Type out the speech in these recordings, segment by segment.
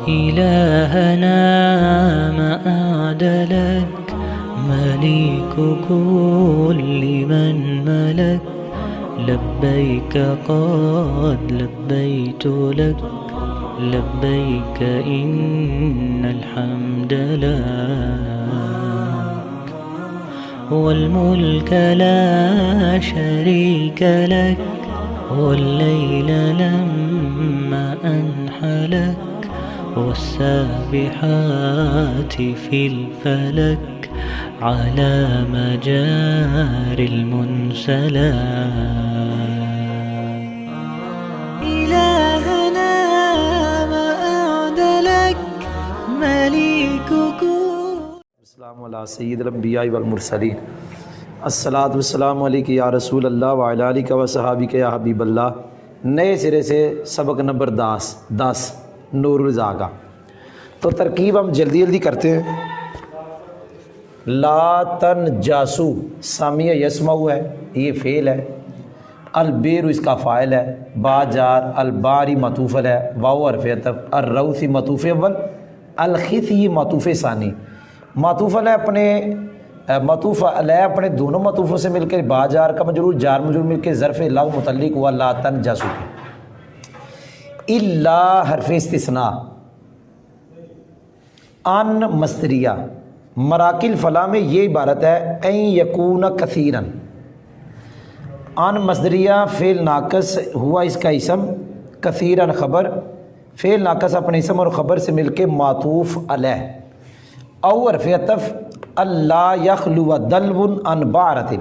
إلهنا ما أعدلك مليك كل من ملك لبيك قد لبيت لك لبيك إن الحمد لك والملك لا شريك لك والليل لما أنحلك والسابحات في الفلك على مجاري المنسلات إلهنا ما أعدلك مليكك. السلام علی سید الانبیاء والمرسلین. الصلاۃ والسلام علیک یا رسول اللہ وعلی آلک و صحابک یا حبیب اللہ. نئے سرے سے سبق نمبر 10 نور الرضا کا. تو ترکیب ہم جلدی جلدی کرتے ہیں. لا تنجاسو سامیہ یسمع ہے، یہ فعل ہے. البیر اس کا فاعل ہے. با جار، الباری معطوف ہے، واو حرف عطف، الروث معطوف اول، الخثی معطوف ثانی. معطوف علیہ اپنے دونوں معطوفوں سے مل کے با جار کا مجرور، جار مجرور مل کے ظرف لغو متعلق ہوا لا تنجاسو کے. الا حرف استثناء. ان مصدریہ. مراکل فلاں میں یہ عبارت ہے این یکون کثیرا. ان مصدریہ فعل ناقص ہوا اس کا اسم، کثیرا خبر. فعل ناقص اپنے اسم اور خبر سے مل کے معطوف علیہ. او حرف عطف اللہ یخلو دلو عن بعرۃ.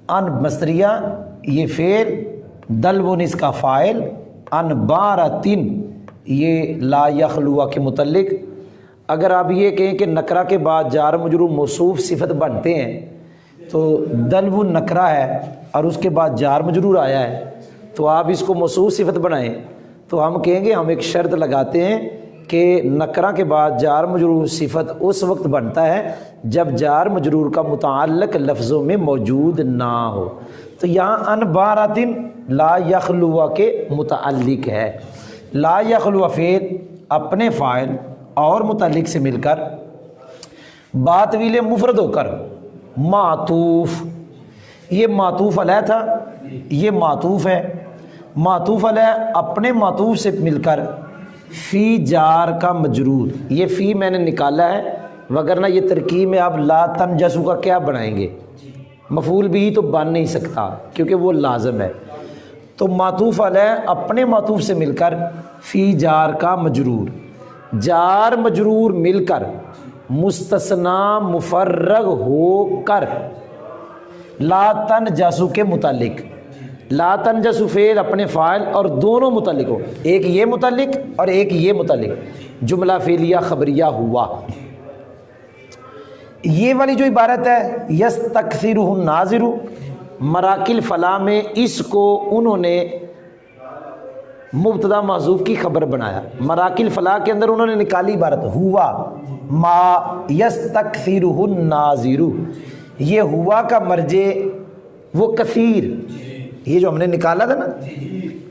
ان مصدریہ یہ فعل، دلو اس کا فاعل، عن بعرۃ یہ لا یخلو کے متعلق. اگر آپ یہ کہیں کہ نکرہ کے بعد جار مجرور موصوف صفت بنتے ہیں تو دلو نکرہ ہے اور اس کے بعد جار مجرور آیا ہے تو آپ اس کو موصوف صفت بنائیں تو ہم کہیں گے، ہم ایک شرط لگاتے ہیں کہ نکرہ کے بعد جار مجرور صفت اس وقت بنتا ہے جب جار مجرور کا متعلق لفظوں میں موجود نہ ہو. تو یہاں ان بعرۃ لا یخلو کے متعلق ہے. لا یخلو فعل اپنے فاعل اور متعلق سے مل کر بات طویل مفرد ہو کر معطوف. یہ معطوف علیہ تھا، یہ معطوف ہے. معطوف علیہ اپنے معطوف سے مل کر فی جار کا مجرور. یہ فی میں نے نکالا ہے، وگرنہ یہ ترکیب میں آپ لا تنجسو کا کیا بنائیں گے؟ مفعول بھی تو بن نہیں سکتا کیونکہ وہ لازم ہے. تو معطوف علیہ اپنے معطوف سے مل کر فی جار کا مجرور. جار مجرور مل کر مستثنا مفرغ ہو کر لا تنجسو کے متعلق. لا تنجسو فعل اپنے فاعل اور دونوں متعلق ہو، ایک یہ متعلق اور ایک یہ متعلق. جملہ فعلیہ خبریہ ہوا. یہ والی جو عبارت ہے یستکثرہ الناظر، مراکل فلاں میں اس کو انہوں نے مبتدا محذوف کی خبر بنایا. مراکل فلاح کے اندر انہوں نے نکالی عبارت ہوا ما یستکثرہ الناظر. یہ ہوا کا مرجع وہ کثیر، یہ جو ہم نے نکالا تھا نا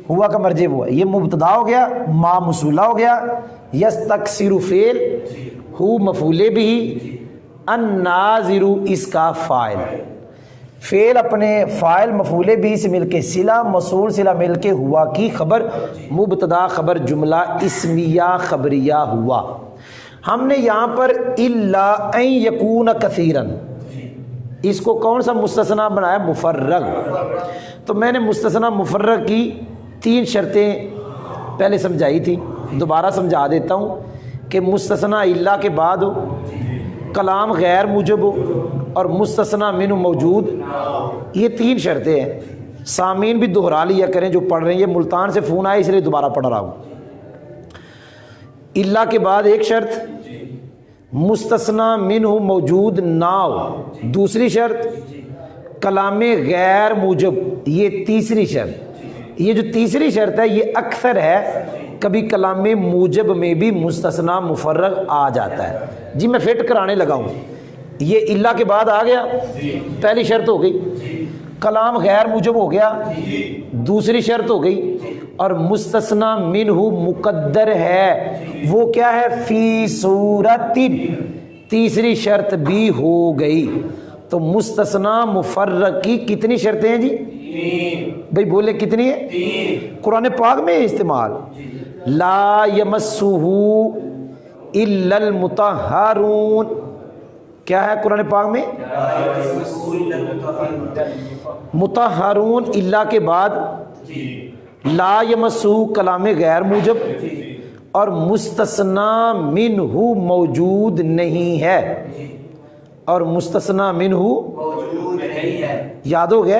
ہوا کا مرجع وہ ہے. یہ مبتدا ہو گیا، ما موصولہ ہو گیا، یستکثر فعل، ہو مفعول بھی، الناظر اس کا فاعل. فعل اپنے فاعل مفعول بھی سے مل کے صلہ موصول صلہ مل کے ہوا کی خبر، مبتدا خبر جملہ اسمیہ خبریہ ہوا. ہم نے یہاں پر الا ان یکون کثیرا، اس کو کون سا مستثنا بنایا؟ مفرغ. تو میں نے مستثنا مفرغ کی 3 شرطیں پہلے سمجھائی تھی، دوبارہ سمجھا دیتا ہوں کہ مستثنا الا کے بعد ہو، کلام غیر موجب ہو اور مستثنا منہ موجود. یہ 3 شرطیں ہیں. سامعین بھی دہرا لیا کریں جو پڑھ رہے ہیں، یہ ملتان سے فون آیا اس لیے دوبارہ پڑھ رہا ہوں. الا کے بعد ایک شرط مستثنا منہ موجود نہ ہو، دوسری شرط کلام غیر موجب، یہ تیسری شرط. یہ جو تیسری شرط ہے یہ اکثر ہے، کبھی کلام موجب میں بھی مستثنا مفرغ آ جاتا ہے. جی میں فٹ کرانے لگا ہوں. یہ الا کے بعد آ گیا، پہلی شرط ہو گئی. کلام غیر موجب ہو گیا، دوسری شرط ہو گئی، اور مستثنی منہ مقدر ہے، وہ کیا ہے؟ فی صورت، تیسری شرط بھی ہو گئی۔ تو مستثنی مفرق کی کتنی شرطیں ہیں جی؟ بھائی بولے کتنی ہے؟ قرآن پاک میں استعمال، لا یمسہ الا المطہرون، کیا ہے قرآن پاک میں؟ مطہرون، الا کے بعد لا یمسہ کلام غیر موجب، اور مستثنی منہ موجود نہیں ہے، اور مستثنی منہ یاد ہو گیا؟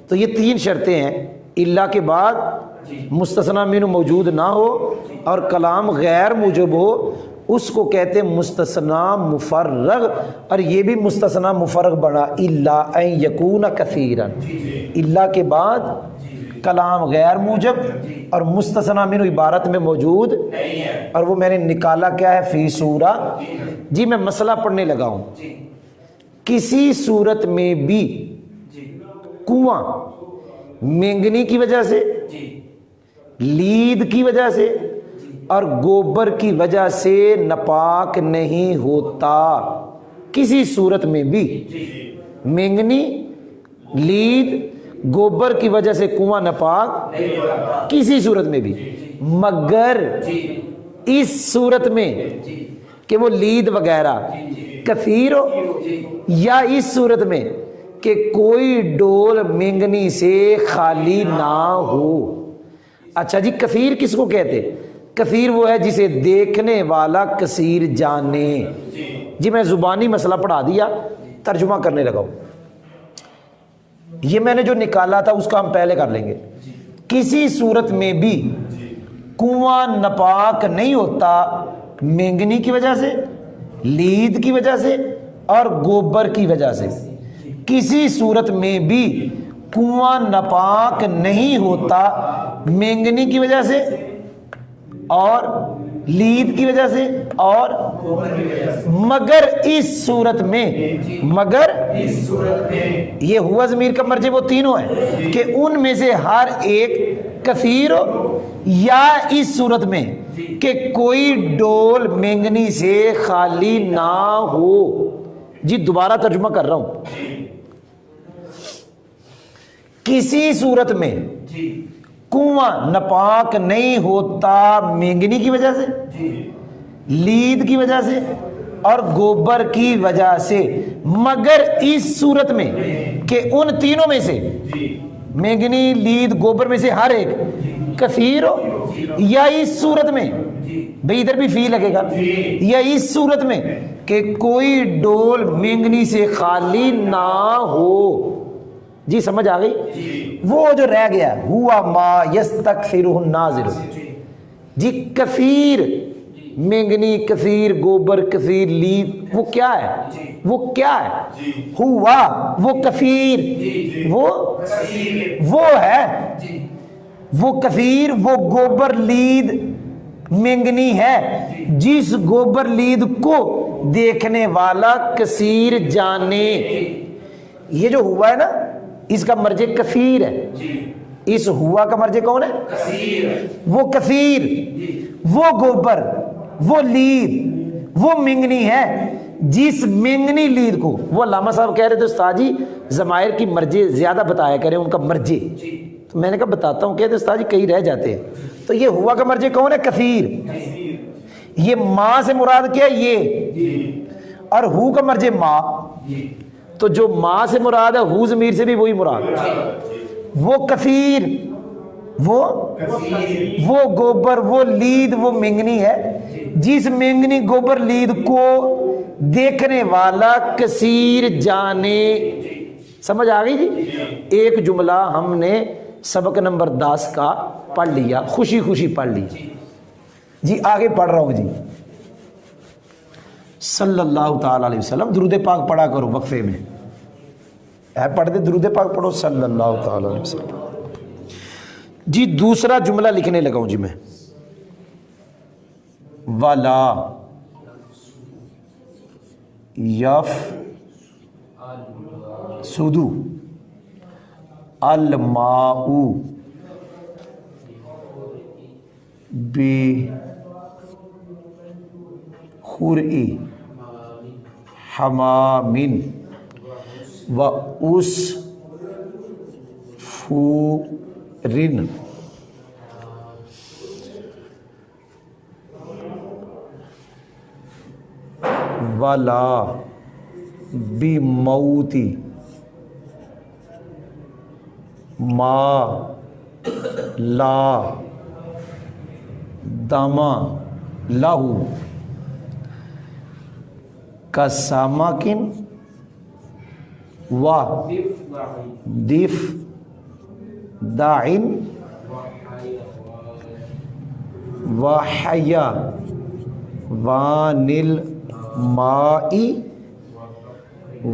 تو یہ تین شرطیں ہیں، الا کے بعد مستثنی منہ موجود نہ ہو اور کلام غیر موجب ہو، اس کو کہتے ہیں مستثنی مفرغ، اور یہ بھی مستثنی مفرغ بنا الا ان یکون کثیرا، الا کے بعد کلام غیر موجب اور مستثنی منہ عبارت میں موجود، اور وہ میں نے نکالا کیا ہے؟ فی صورہ۔ جی میں مسئلہ پڑھنے لگا ہوں، کسی صورت میں بھی کنواں مینگنی کی وجہ سے، لید کی وجہ سے اور گوبر کی وجہ سے ناپاک نہیں ہوتا، کسی صورت میں بھی مینگنی، لید، گوبر کی وجہ سے کنواں ناپاک کسی صورت میں بھی، مگر اس صورت میں کہ وہ لید وغیرہ کثیر ہو، یا اس صورت میں کہ کوئی ڈول مینگنی سے خالی نہ ہو۔ اچھا جی کثیر کس کو کہتے؟ کثیر وہ ہے جسے دیکھنے والا کثیر جانے۔ جی میں زبانی مسئلہ پڑھا دیا، ترجمہ کرنے لگا ہوں، یہ میں نے جو نکالا تھا اس کا ہم پہلے کر لیں گے۔ کسی صورت میں بھی کنواں ناپاک نہیں ہوتا مینگنی کی وجہ سے، لید کی وجہ سے اور گوبر کی وجہ سے، کسی صورت میں بھی کنواں ناپاک نہیں ہوتا مینگنی کی وجہ سے اور لید کی وجہ سے اور مگر اس صورت میں، مگر یہ ہوا ضمیر کا مرجع وہ تینوں ہیں کہ ان میں سے ہر ایک کثیر ہو، یا اس صورت میں کہ کوئی ڈول مینگنی سے خالی نہ ہو۔ جی دوبارہ ترجمہ کر رہا ہوں، کسی صورت میں کنواں ناپاک نہیں ہوتا مینگنی کی وجہ سے، لید کی وجہ سے اور گوبر کی وجہ سے، مگر اس صورت میں کہ ان تینوں میں سے، مینگنی، لید، گوبر میں سے ہر ایک کثیر ہو، یا اس صورت میں، بھئی ادھر بھی فی لگے گا، یا اس صورت میں کہ کوئی ڈول مینگنی سے خالی نہ ہو۔ جی سمجھ آ گئی؟ وہ جو رہ گیا ہوا ما یستکثرہ الناظر، جی کثیر مینگنی، کثیر گوبر، کثیر لید، وہ کیا ہے؟ وہ کیا ہے؟ ہوا وہ کثیر، وہ ہے وہ کثیر، وہ گوبر لید مینگنی ہے جس گوبر لید کو دیکھنے والا کثیر جانے۔ یہ جو ہوا ہے نا اس کا مرجع کثیر ہے، اس ہوا کا مرجع کون ہے؟ کثیر۔ وہ کثیر، وہ گوبر، وہ لید، وہ مینگنی ہے جس مینگنی لید کو، وہ علامہ صاحب کہہ رہے تھے استاد جی ضمائر کی مرجع زیادہ بتایا کریں، ان کا مرجع، تو میں نے کہا بتاتا ہوں، کہتے استاد جی کئی رہ جاتے ہیں۔ تو یہ ہوا کا مرجع کون ہے؟ کثیر۔ یہ ماں سے مراد کیا ہے؟ یہ، اور ہو کا مرجع ماں، تو جو ماں سے مراد ہے ہو ضمیر سے بھی وہی مراد، وہ کثیر، وہ گوبر، وہ لید، وہ مینگنی ہے جس مینگنی گوبر لید کو دیکھنے والا کثیر جانے۔ سمجھ آ گئی جی؟ ایک جملہ ہم نے سبق نمبر 10 کا پڑھ لیا، خوشی خوشی پڑھ لیا۔ جی آگے پڑھ رہا ہوں جی، صلی اللہ تعالی علیہ وسلم، درود پاک پڑھا کرو وقفے میں، پڑھ دے درود پاک پڑھو صلی اللہ تعالی علیہ وسلم۔ جی دوسرا جملہ لکھنے لگا ہوں جی میں، ولا یف سدو، الماء بخرء حمام وعصفور ولا بموت ما لا دم له کسامکن و ضفدع وحيوان الماء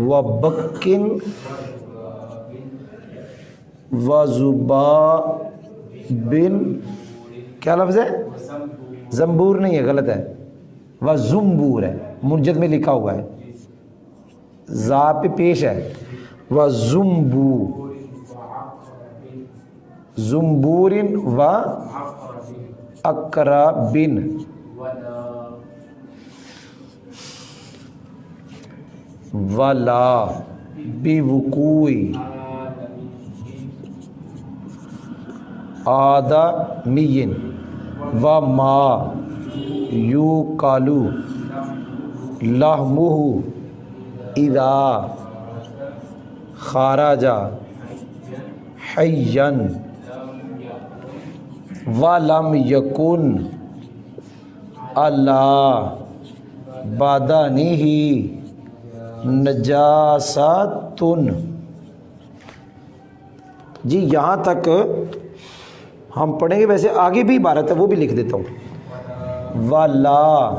وبق وذباب، کیا لفظ ہے؟ زنبور نہیں ہے، غلط ہے، وزنبور ہے، منجد میں لکھا ہوا ہے، زا پہ پیش ہے، وزنبو زنبور و اقرب ولا بوقوع آدمی وما یوکل لحمہ اذا خرج حیا ولم یکن علی بدنہ نجاست۔ جی یہاں تک ہم پڑھیں گے، ویسے آگے بھی عبارت ہے وہ بھی لکھ دیتا ہوں، ولا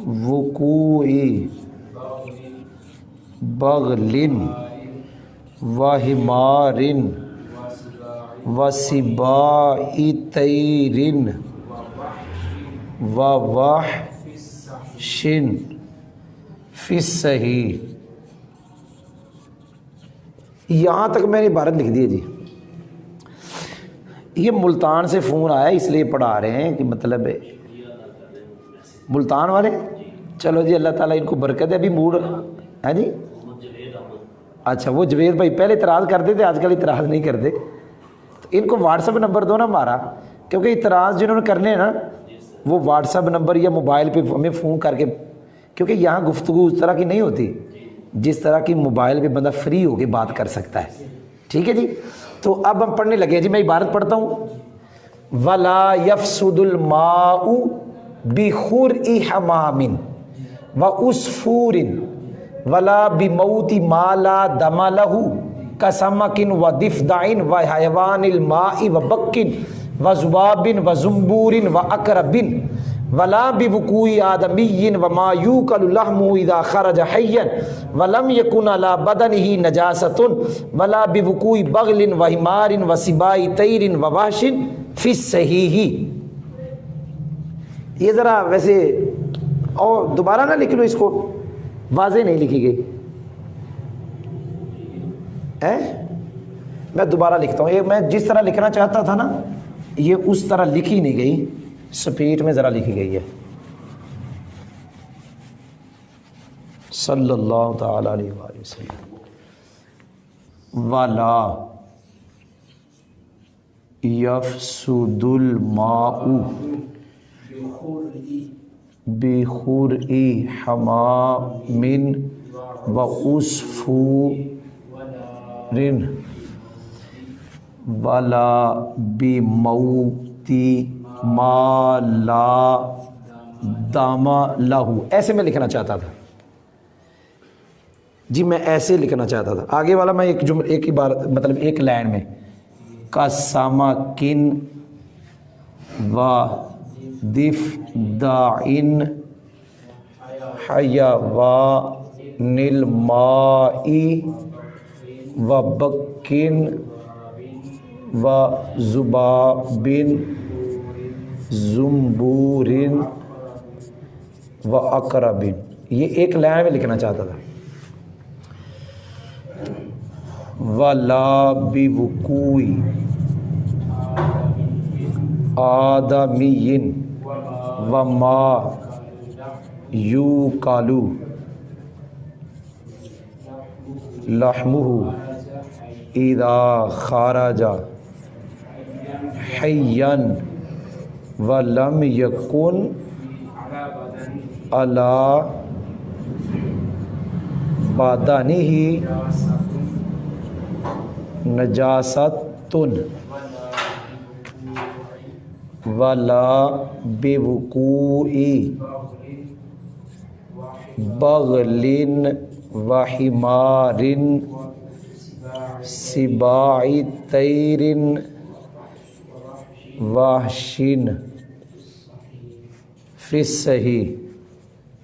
بوقوع بغل وحمار وسباع طیر ووحش فی الصحیح۔ یہاں تک میں نے عبارت لکھ دی ہے جی۔ یہ ملتان سے فون آیا اس لیے پڑھا رہے ہیں کہ مطلب ملتان والے، چلو جی اللہ تعالیٰ ان کو برکت ہے، ابھی موڈ ہے جی۔ اچھا وہ جوید بھائی پہلے اعتراض کرتے تھے، آج کل اعتراض نہیں کرتے، تو ان کو واٹس ایپ نمبر دو نا ہمارا، کیونکہ اعتراض جنہوں نے کرنے ہیں نا وہ واٹس ایپ نمبر یا موبائل پہ ہمیں فون کر کے، کیونکہ یہاں گفتگو اس طرح کی نہیں ہوتی جس طرح کی موبائل پہ بندہ فری ہو کے بات کر سکتا ہے، ٹھیک ہے جی۔ تو اب ہم پڑھنے لگے جی، میں عبارت پڑھتا ہوں، ولا یفسد الماء بخرء حمام وعصفور ولا بموت ما لا دم له کسمک وضفدع وحیوان الماء وبق وذباب وزنبور واقرب ولا بوقوع آدمی وما یوکل لحمہ اذا خرج حیا ولم یکن علی بدنہ نجاست ولا بوقوع بغل وحمار وسباع طیر ووحش فی الصحیح۔ یہ ذرا ویسے اور دوبارہ نہ لکھ لو، اس کو واضح نہیں لکھی گئی ہے، میں دوبارہ لکھتا ہوں، یہ میں جس طرح لکھنا چاہتا تھا نا یہ اس طرح لکھی نہیں گئی، سپیڈ میں ذرا لکھی گئی ہے۔ صلی اللہ تعالی علیہ وآلہ وسلم۔ ولا یفسد الماء بخرء حمام وعصفور ولا بموت ما لا دم له، ایسے میں لکھنا چاہتا تھا جی، میں ایسے لکھنا چاہتا تھا۔ آگے والا میں ایک جملہ، ایک عبارت مطلب ایک لائن میں، کسامکن و ضفدع حیوان الماء وبق وذباب زنبور واقرب، یہ ایک لائن میں لکھنا چاہتا تھا۔ ولا بوقوع آدمی وما یوکالو لحمہ اذا خرج حیا ولم یکن علی بدنہ نجاست ولا بوقوع بغل وحمار سباع طیر وحش فی الصحیح.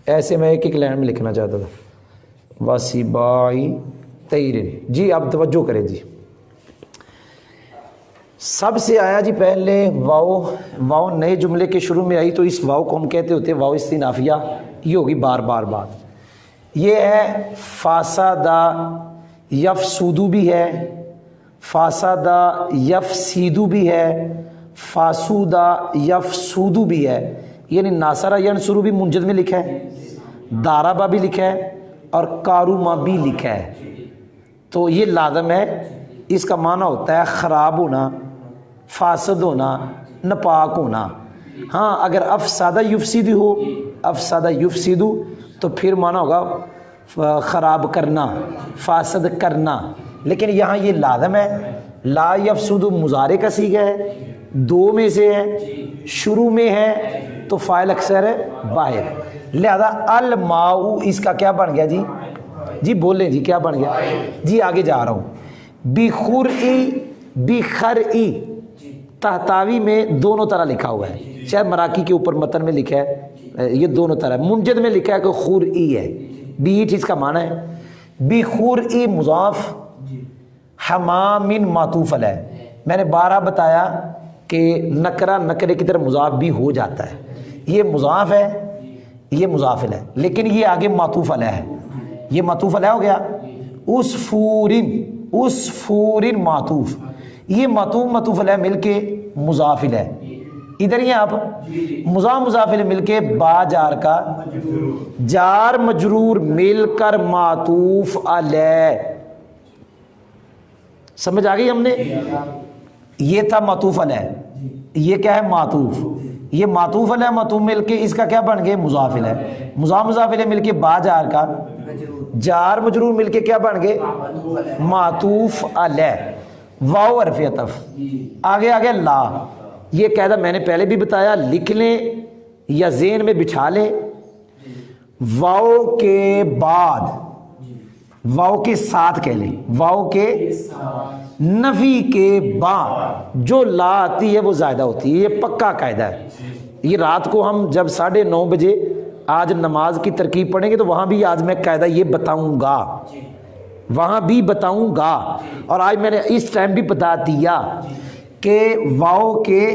ایسے میں ایک ایک لائن میں لکھنا چاہتا تھا وسباع طیر. جی آپ توجہ کریں جی. سب سے آیا جی پہلے واو. واو نئے جملے کے شروع میں آئی تو اس واو کو ہم کہتے ہوتے واو استئنافیہ. یہ ہوگی بار بار بات. یہ ہے فاسدہ یفسدو بھی ہے, فاسدہ یفسیدو بھی ہے, فاسودہ یفسودو بھی ہے. یعنی ناصرہ ینصرو بھی منجد میں لکھا ہے, داربہ بھی لکھا ہے اور کاروما بھی لکھا ہے. تو یہ لازم ہے. اس کا معنی ہوتا ہے خراب ہونا, فاسد ہونا, ناپاک ہونا. ہاں اگر افسادہ یفسد ہو, افسادہ یفسدو تو پھر معنی ہوگا خراب کرنا, فاسد کرنا. لیکن یہاں یہ لازم ہے. لا یفسدو مضارع کا صیغہ ہے, دو میں سے ہے, شروع میں ہے تو فاعل اکثر ہے باہر. لہذا الماء اس کا کیا بن گیا جی؟ جی بولیں جی کیا بن گیا جی؟ آگے جا رہا ہوں. بخرئی بخرئی تحتاوی میں دونوں طرح لکھا ہوا ہے. شاید مراکی کے اوپر متن میں لکھا ہے یہ دونوں طرح. منجد میں لکھا ہے کہ خرئی ہے, بیٹ اس کا معنی ہے. بخرئی مضاف, حمام معطوف علیہ. میں نے بارہ بتایا کہ نکرہ نکرے کی طرح مضاف بھی ہو جاتا ہے. یہ مضاف ہے, یہ مضاف ہے, لیکن یہ آگے معطوف علیہ ہے. یہ معطوف علیہ ہو گیا. عصفورن, عصفورن معطوف. یہ معطوف علیہ مل کے مضاف ہے. ادھر یہ آپ مضاف علیہ مل کے با جار کا جار مجرور مل کر معطوف علیہ. سمجھ آ گئی ہم نے؟ یہ تھا معطوف علیہ, یہ کیا ہے معطوف. یہ معطوف علیہ معطوف مل کے اس کا کیا بن گئے مضاف علیہ. مضاف علیہ مل کے با جار کا جار مجرور مل کے کیا بن گئے معطوف علیہ. واو حرف عطف. آگے آگے لا. یہ قاعدہ میں نے پہلے بھی بتایا, لکھ لیں یا ذہن میں بٹھا لیں. واو کے بعد, واو کے ساتھ کہہ لیں, واو کے نفی کے بعد جو لا آتی ہے وہ زائدہ ہوتی ہے. یہ پکا قاعدہ ہے. یہ رات کو ہم جب 9:30 بجے آج نماز کی ترکیب پڑھیں گے تو وہاں بھی آج میں قاعدہ یہ بتاؤں گا, وہاں بھی بتاؤں گا. اور آج میں نے اس ٹائم بھی بتا دیا کہ واو کے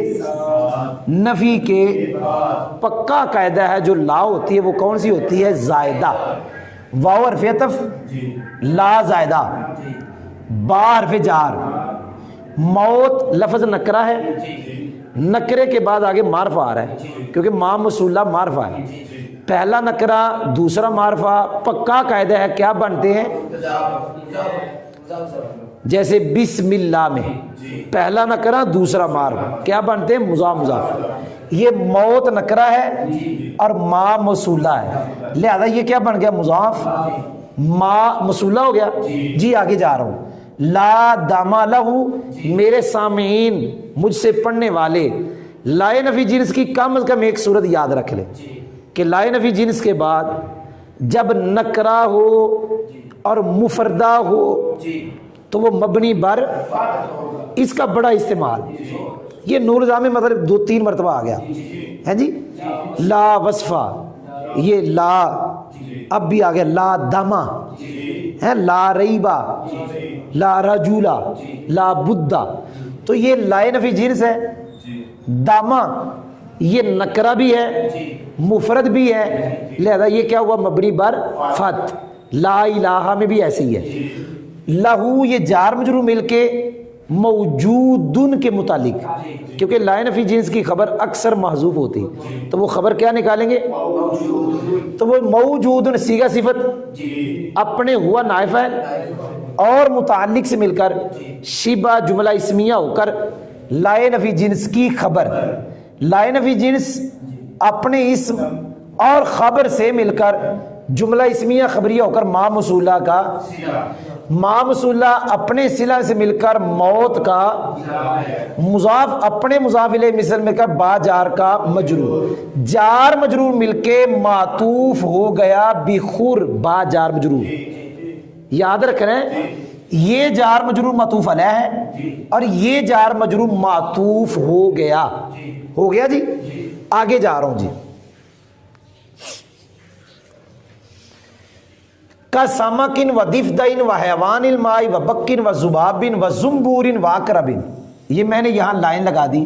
نفی کے پکا قاعدہ ہے جو لا ہوتی ہے وہ کون سی ہوتی ہے زائدہ. واو حرف عطف, لا زائدہ, با حرف جار. موت لفظ نکرہ ہے, نکرے کے بعد آگے معرفہ آ رہا ہے کیونکہ ما موصولہ معرفہ ہے. پہلا نکرہ دوسرا معرفہ پکا قاعدہ ہے کیا بنتے ہیں. جیسے بسم اللہ میں پہلا نکرہ دوسرا معرفہ کیا بنتے ہیں مضاف مضاف. یہ موت نکرہ ہے اور ما موصولہ ہے, لہذا یہ کیا بن گیا مضاف, ما موصولہ ہو گیا. جی آگے جا رہا ہوں. لا داما لہو, میرے سامعین مجھ سے پڑھنے والے, لائے نفی جنس کی کم از کم ایک صورت یاد رکھ لیں کہ لائے نفی جنس کے بعد جب نکرہ ہو اور مفردہ ہو تو وہ مبنی بر, اس کا بڑا استعمال. یہ نور جامع مطلب 2-3 مرتبہ آ گیا ہے جی. لا وصفہ, یہ لا اب بھی آ گیا. لا دما ہے, لا ریبا, لا رجولا, لا بدہ. تو یہ لائے نفی جنس ہے. داما یہ نکرہ بھی ہے مفرد بھی ہے, لہذا یہ کیا ہوا مبنی بر فتح. لا الہ میں بھی ایسے ہی ہے. لہو یہ جار مجرور مل کے موجودن کے متعلق، کیونکہ لا نفی جنس کی خبر اکثر محذوف ہوتی، تو وہ خبر کیا نکالیں گے؟ تو وہ موجودن صیغہ صفت اپنے ہوا نائب فاعل اور متعلق سے مل کر شبہ جملہ اسمیہ ہو کر لا نفی جنس کی خبر، لا نفی جنس اپنے اسم اور خبر سے مل کر جملہ اسمیہ خبریہ ہو کر ما موصولہ کا، ما موصولہ اپنے صلہ سے مل کر موت کا، مضاف اپنے مضاف الیہ مثل مل کر با جار کا مجرور، جار مجرور مل کے معطوف ہو گیا بخور با جار مجرور۔ یاد رکھنا ہے یہ جار مجرور معطوف علیہ ہے اور یہ جار مجرور معطوف ہو گیا جی۔ آگے جا رہا ہوں جی، کا سمکن و دفدین و حیوان الماء و بکن و ذبابن و زنبورن و عقربن، یہ میں نے یہاں لائن لگا دی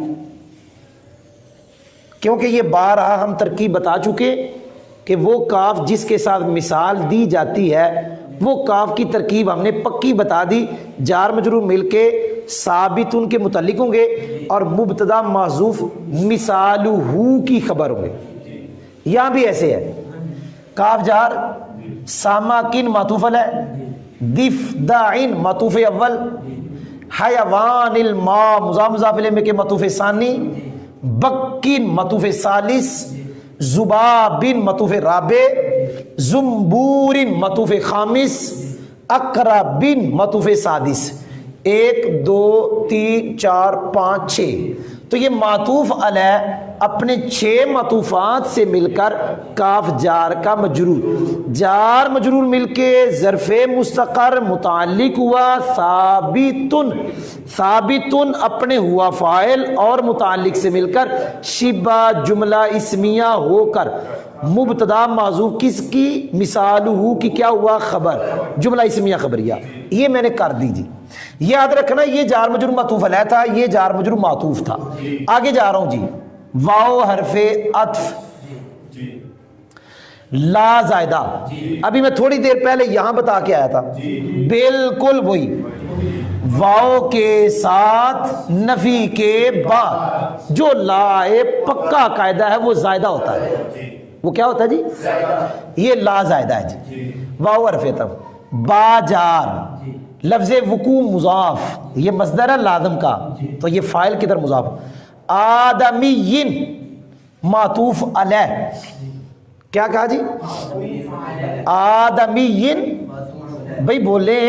کیونکہ یہ بارہا ہم ترکیب بتا چکے کہ وہ کاف جس کے ساتھ مثال دی جاتی ہے وہ کاف کی ترکیب ہم نے پکی بتا دی، جار مجرور مل کے ثابت ان کے متعلق ہوں گے اور مبتدا محذوف مثالہ کی خبر ہوں گے۔ یہاں بھی ایسے ہے، کاف جار ساماکن معطوف علیہ، دفدعن معطوف اول، حیوان الماء مضاف مضاف الیہ میں کے معطوف ثانی، بکن معطوف ثالث، ذبابن معطوف رابع، زنبورن معطوف خامس، اقربن معطوف سادس۔ 1 2 3 4 5 6، تو یہ معطوف علیہ اپنے 6 معطوفات سے مل کر کاف جار کا مجرور، جار مجرور مل کے ظرف مستقر متعلق ہوا ثابتن، ثابتن اپنے ہوا فاعل اور متعلق سے مل کر شبہ جملہ اسمیہ ہو کر مبتدا محذوف کس کی؟ مثالہ کی کیا ہوا؟ خبر، جملہ اسمیہ خبریہ۔ یہ میں نے کر دی جی، یاد رکھنا یہ جار مجرور معطوف علیہ تھا، یہ جار مجرور معطوف تھا۔ آگے جا رہا ہوں جی، واو حرف عطف لا زائدہ، ابھی میں تھوڑی دیر پہلے یہاں بتا کے آیا تھا، بالکل وہی، واو کے ساتھ نفی کے بعد جو لا پکا قاعدہ ہے وہ زائدہ ہوتا ہے، وہ کیا ہوتا ہے جی؟ یہ لا زائدہ ہے جی۔ واو حرف عطف با جار، لفظ وقوع مضاف، یہ مصدر ہے لازم کا تو یہ فاعل کی طرف مضاف، آدمین معطوف علیہ، کیا کہا جی؟ آدمین، بھائی بولے،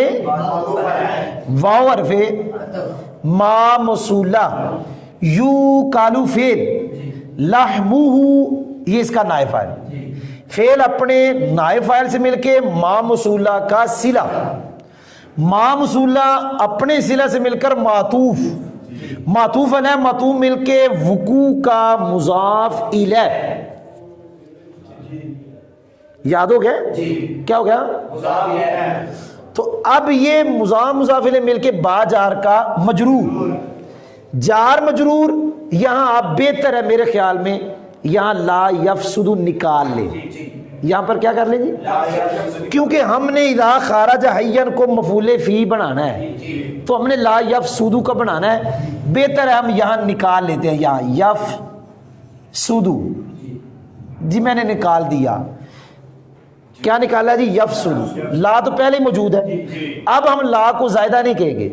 واو حرف ما موصولہ، یو کالو فعل، لحمہ یہ اس کا نائب فاعل، فعل اپنے نائب فاعل سے مل کے ما موصولہ کا صلہ، ما موصولہ اپنے صلہ سے مل کر معطوف، معطوف علیہ معطوف مل کے وقوع کا مضاف الیہ، یاد ہو گیا؟ کیا ہو گیا؟ تو اب یہ مضاف مضاف الیہ مل کے با جار کا مجرور، جار مجرور یہاں آپ بہتر ہے میرے خیال میں یہاں لا یفسد نکال لیں، یہاں پر کیا کر لیں جی؟ کیونکہ ہم نے اذا خارج حیّن کو مفعول فی بنانا ہے تو ہم نے لا یفسد کا بنانا ہے، بہتر ہے ہم یہاں نکال لیتے ہیں، یہاں یفسد جی میں نے نکال دیا، کیا نکالا جی؟ یفسد، لا تو پہلے ہی موجود ہے، اب ہم لا کو زائدہ نہیں کہیں گے،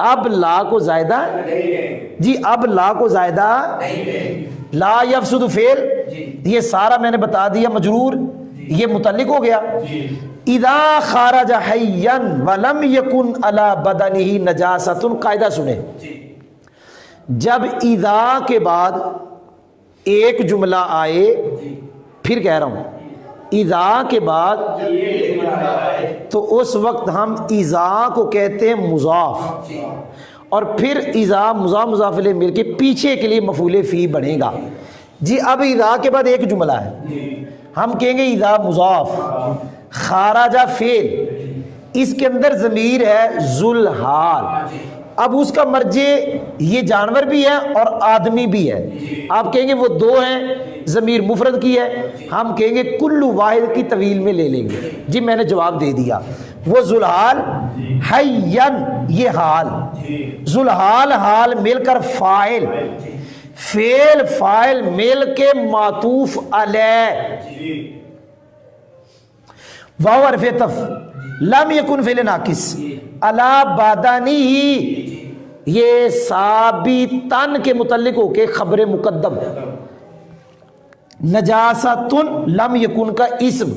اب لا کو زائدہ جی، اب لا کو زائدہ لا یفسد فعل، یہ سارا میں نے بتا دیا مجرور، یہ متعلق ہو گیا، اذا خارج حیا ولم یکن علی بدنہ نجاست، قاعدہ سنیں، جب اذا کے بعد ایک جملہ آئے، پھر کہہ رہا ہوں اذا کے بعد، تو اس وقت ہم اذا کو کہتے ہیں مضاف، اور پھر اذا مضاف مضاف الیہ مل کے پیچھے کے لیے مفعول فی بنے گا جی۔ اب اذا کے بعد ایک جملہ ہے، ہم کہیں گے اذا مضاف، خارجہ فعل، اس کے اندر ضمیر ہے ذوالحال، اب اس کا مرجع یہ جانور بھی ہے اور آدمی بھی ہے، آپ کہیں گے وہ دو ہیں، ضمیر مفرد کی ہے، ہم کہیں گے کل واحد کی طویل میں لے لیں گے جی، میں نے جواب دے دیا، وہ ذوالحال حیّن یہ حال، ذوالحال حال مل کر فاعل، فعل فاعل مل کے معطوف علیہ، واو حرف عطف، لم یکن فعل ناقص، علی بادانی یہ ثابتن کے متعلق ہو کے خبر مقدم، نجاستن لم یکن کا اسم،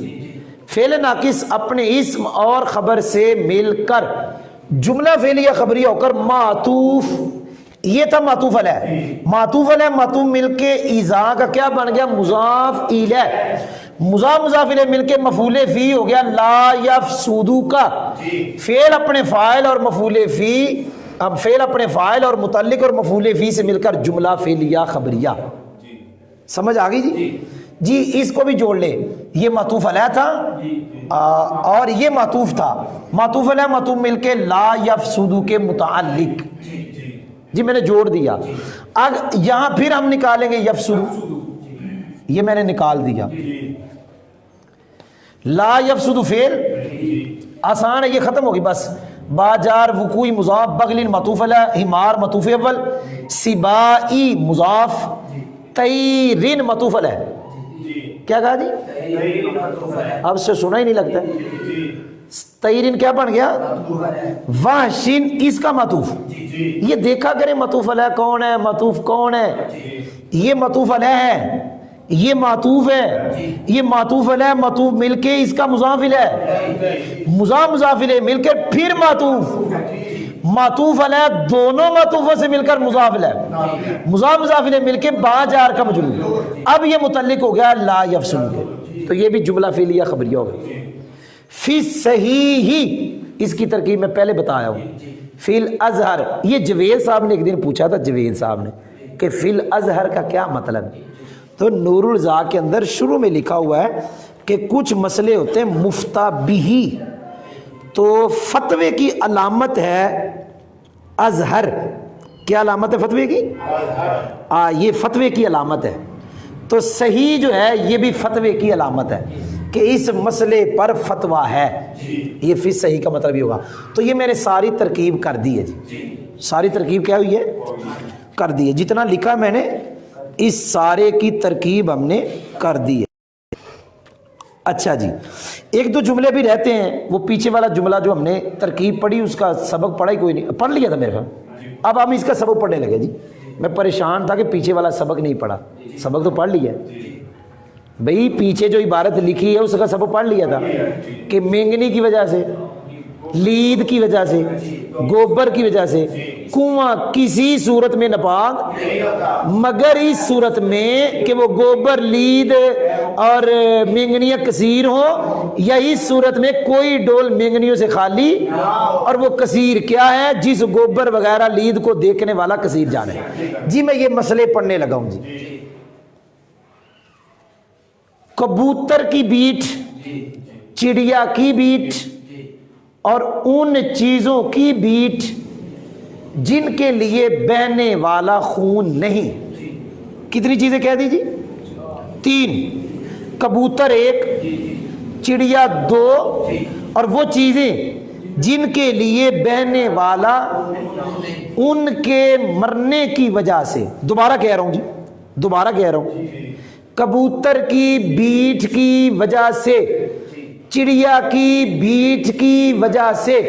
فعل ناقص اپنے اسم اور خبر سے مل کر جملہ فعلیہ خبریہ ہو کر معطوف، یہ تھا معطوف علیہ، معطوف علیہ معطوف مل کے ایذا کا کیا بن گیا؟ مضاف الیہ، مضاف مضاف الیہ مل کے مفعول فی ہو گیا لا یفسدو کا، فعل اپنے فاعل اور مفعول فی، اب فعل اپنے فاعل اور متعلق اور مفعول فی سے مل کر جملہ فعلیہ خبریہ، سمجھ آ گئی جی؟ جی اس کو بھی جوڑ لے، یہ معطوف علیہ تھا اور یہ معطوف تھا، معطوف علیہ معطوف مل کے لا یفسدو کے متعلق، جی میں نے جوڑ دیا۔ اب یہاں پھر ہم نکالیں گے یفسدو، یہ میں نے نکال دیا، لا یفسدو فعل آسان ہے، یہ ختم ہوگی بس، با جار وقوعی مضاف، بغل معطوف علیہ، حمار معطوف اول، سبائی مضاف، تیرن معطوف علیہ، کیا کہا جی؟ اب سے سنا ہی نہیں لگتا ہے، تیرن کیا بن گیا؟ وحشن اس کا معطوف، یہ دیکھا کریں معطوف علیہ کون ہے، معطوف کون ہے، یہ معطوف علیہ ہے، یہ معطوف ہے، یہ معطوف علیہ معطوف مل کے اس کا مضاف الیہ، مضاف مضاف الیہ مل کے پھر معطوف، معطوف علیہ دونوں معطوفوں سے مل کر مضاف الیہ، مضاف مضاف الیہ مل کے با جار کا مجرور، اب یہ متعلق ہو گیا لا یفسدو، تو یہ بھی جملہ فعلیہ خبریہ ہو گیا۔ فی صحیح اس کی ترکیب میں پہلے بتایا ہوں، فی الازہر، یہ جوید صاحب نے ایک دن پوچھا تھا، جوید صاحب نے کہ فی الازہر کا کیا مطلب ہے، تو نور الزا کے اندر شروع میں لکھا ہوا ہے کہ کچھ مسئلے ہوتے ہیں مفتہ بہی، تو فتوے کی علامت ہے ازہر، کیا علامت ہے فتوے کی؟ یہ فتوے کی علامت ہے، تو صحیح جو ہے یہ بھی فتوے کی علامت ہے کہ اس مسئلے پر فتویٰ ہے، یہ فی صحیح کا مطلب یہ ہوگا۔ تو یہ میں نے ساری ترکیب کر دی ہے جی، ساری ترکیب کیا ہوئی ہے؟ کر دی ہے، جتنا لکھا میں نے اس سارے کی ترکیب ہم نے کر دی ہے۔ اچھا جی، ایک دو جملے بھی رہتے ہیں، وہ پیچھے والا جملہ جو ہم نے ترکیب پڑھی اس کا سبق پڑھا ہی کوئی نہیں، پڑھ لیا تھا میرے خیال، اب ہم اس کا سبق پڑھنے لگے جی، میں پریشان تھا کہ پیچھے والا سبق نہیں پڑھا، سبق تو پڑھ لیا بھئی، پیچھے جو عبارت لکھی ہے اس کا سبق پڑھ لیا تھا کہ مینگنی کی وجہ سے، لید کی وجہ سے، گوبر کی وجہ سے کنواں کسی صورت میں ناپاک مگر اس صورت میں کہ وہ گوبر، لید اور مینگنیاں کثیر ہوں، یا اس صورت میں کوئی ڈول مینگنیوں سے خالی، اور وہ کثیر کیا ہے؟ جس گوبر وغیرہ لید کو دیکھنے والا کثیر جانے۔ جی میں یہ مسئلے پڑھنے لگا ہوں جی۔ کبوتر کی بیٹ، چڑیا کی بیٹ اور ان چیزوں کی بیٹ جن کے لیے بہنے والا خون نہیں، کتنی چیزیں کہہ دیجیے؟ 3، کبوتر 1، چڑیا 2، اور وہ چیزیں جن کے لیے بہنے والا ان کے مرنے کی وجہ سے، دوبارہ کہہ رہا ہوں جی، دوبارہ کہہ رہا ہوں، کبوتر کی بیٹ کی وجہ سے، چڑیا کی بیٹ کی وجہ سے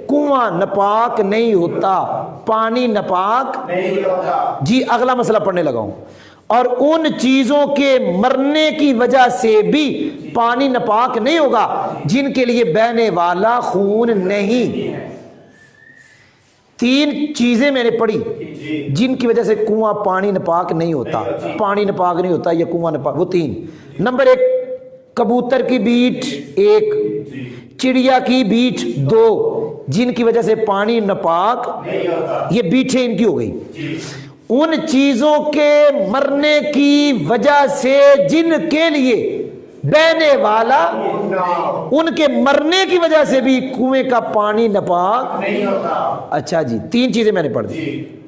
کنواں ناپاک نہیں ہوتا، پانی ناپاک نہیں ہوتا۔ جی اگلا مسئلہ پڑھنے لگا ہوں، اور ان چیزوں کے مرنے کی وجہ سے بھی پانی ناپاک نہیں ہوگا جن کے لیے بہنے والا خون نہیں۔ 3 چیزیں میں نے پڑھی جن کی وجہ سے کنواں پانی ناپاک نہیں ہوتا، پانی ناپاک نہیں ہوتا یا کنواں ناپاک، وہ 3۔ نمبر 1 کبوتر کی بیٹ 1، چڑیا کی بیٹ 2 جن کی وجہ سے پانی ناپاک، یہ بیٹیں ان کی ہو گئی۔ ان چیزوں کے مرنے کی وجہ سے جن کے لیے بہنے والا، ان کے مرنے کی وجہ سے بھی کنویں کا پانی ناپاک نہیں ہوتا۔ اچھا جی 3 چیزیں میں نے پڑھ دی۔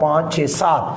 5 6 7,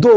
2,